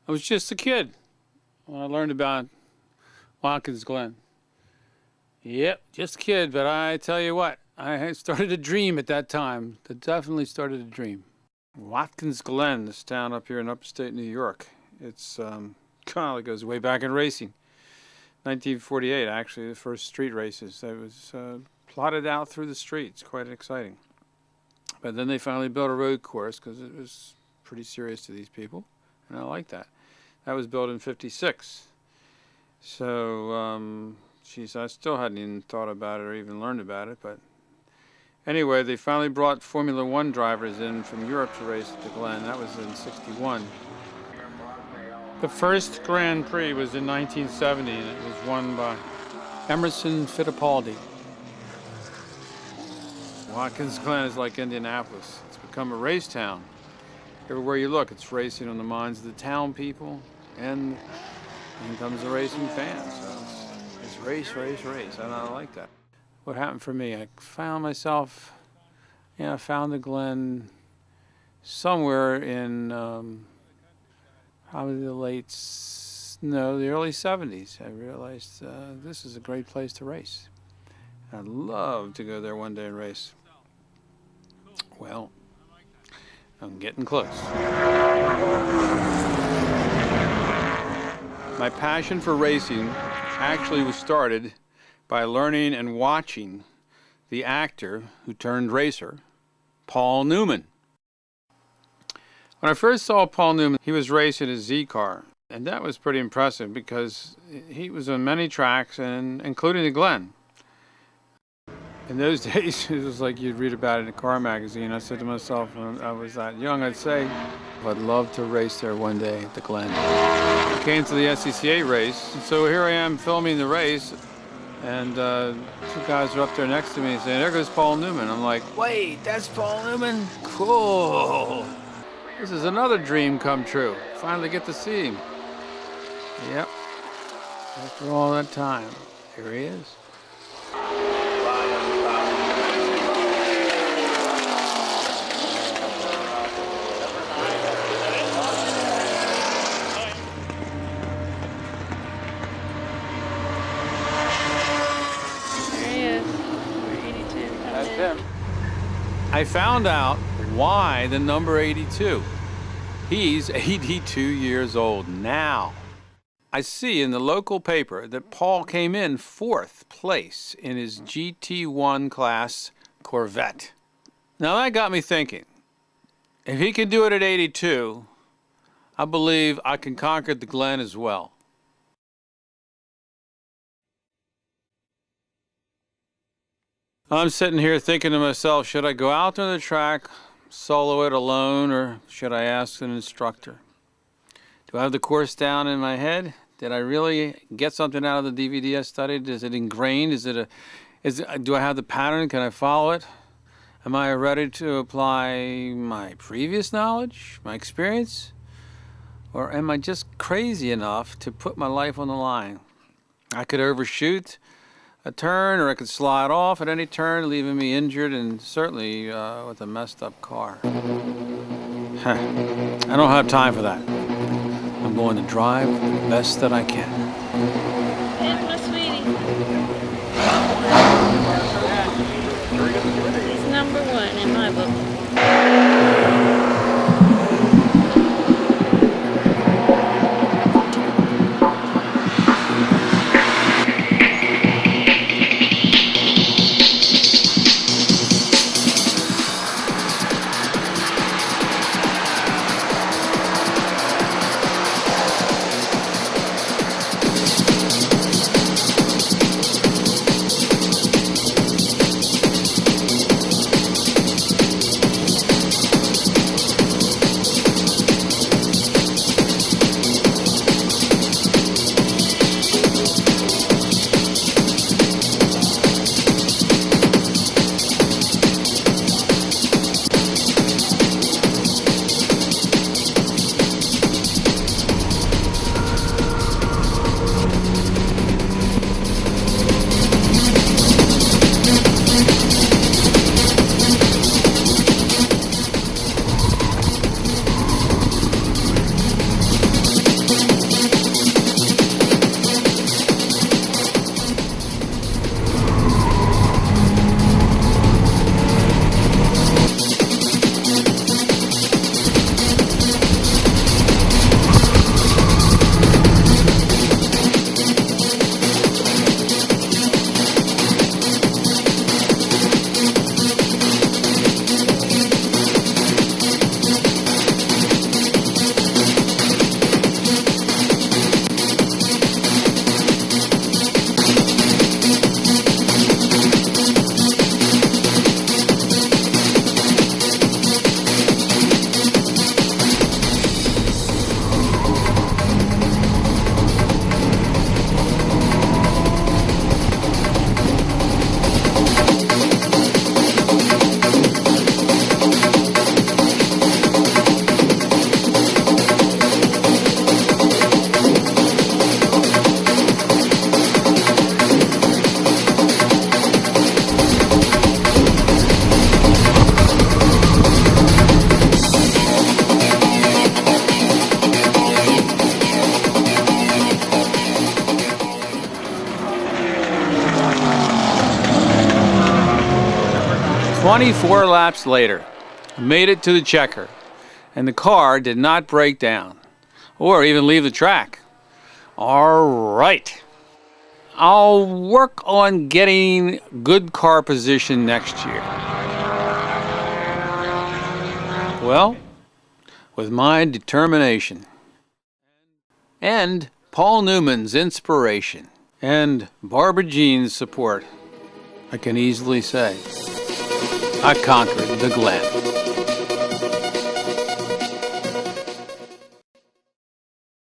I was just a kid when I learned about Watkins Glen. Yep, just a kid, but I tell you what, I had started to dream at that time. I definitely started to dream. Watkins Glen, this town up here in upstate New York. It's God, it goes way back in racing. 1948, actually, the first street races. It was plotted out through the streets, quite exciting. But then they finally built a road course because it was pretty serious to these people, and I like that. That was built in '56. So, geez, I still hadn't even thought about it or even learned about it. But anyway, they finally brought Formula One drivers in from Europe to race at the Glen. That was in '61. The first Grand Prix was in 1970, and it was won by Emerson Fittipaldi. Watkins Glen is like Indianapolis. It's become a race town. Everywhere you look, it's racing on the minds of the town people, and in comes the racing fans. So it's race, race, race, and I like that. What happened for me? I found myself, I found the Glen somewhere in probably the early 70s. I realized this is a great place to race. I'd love to go there one day and race. Well, I'm getting close. My passion for racing actually was started by learning and watching the actor who turned racer, Paul Newman. When I first saw Paul Newman, he was racing a Z car, and that was pretty impressive because he was on many tracks, and including the Glen. In those days, it was like you'd read about it in a car magazine. I said to myself when I was that young, I'd say, I'd love to race there one day at the Glen. I came to the SCCA race, and so here I am filming the race, and two guys are up there next to me saying, there goes Paul Newman. I'm like, wait, that's Paul Newman? Cool. This is another dream come true. Finally get to see him. Yep. After all that time, here he is. I found out why the number 82. He's 82 years old now. I see in the local paper that Paul came in 4th place in his GT1 class Corvette. Now that got me thinking. If he can do it at 82, I believe I can conquer the Glen as well. I'm sitting here thinking to myself, should I go out on the track, solo it alone, or should I ask an instructor? Do I have the course down in my head? Did I really get something out of the DVD I studied? Is it ingrained? Do I have the pattern? Can I follow it? Am I ready to apply my previous knowledge, my experience? Or am I just crazy enough to put my life on the line? I could overshoot a turn, or I could slide off at any turn, leaving me injured and certainly with a messed up car. I don't have time for that. I'm going to drive the best that I can. Yes, my sweetie. He's number 1 in my book. 24 laps later, I made it to the checker, and the car did not break down or even leave the track. All right. I'll work on getting good car position next year. Well, with my determination and Paul Newman's inspiration and Barbara Jean's support, I can easily say I conquered the Glen.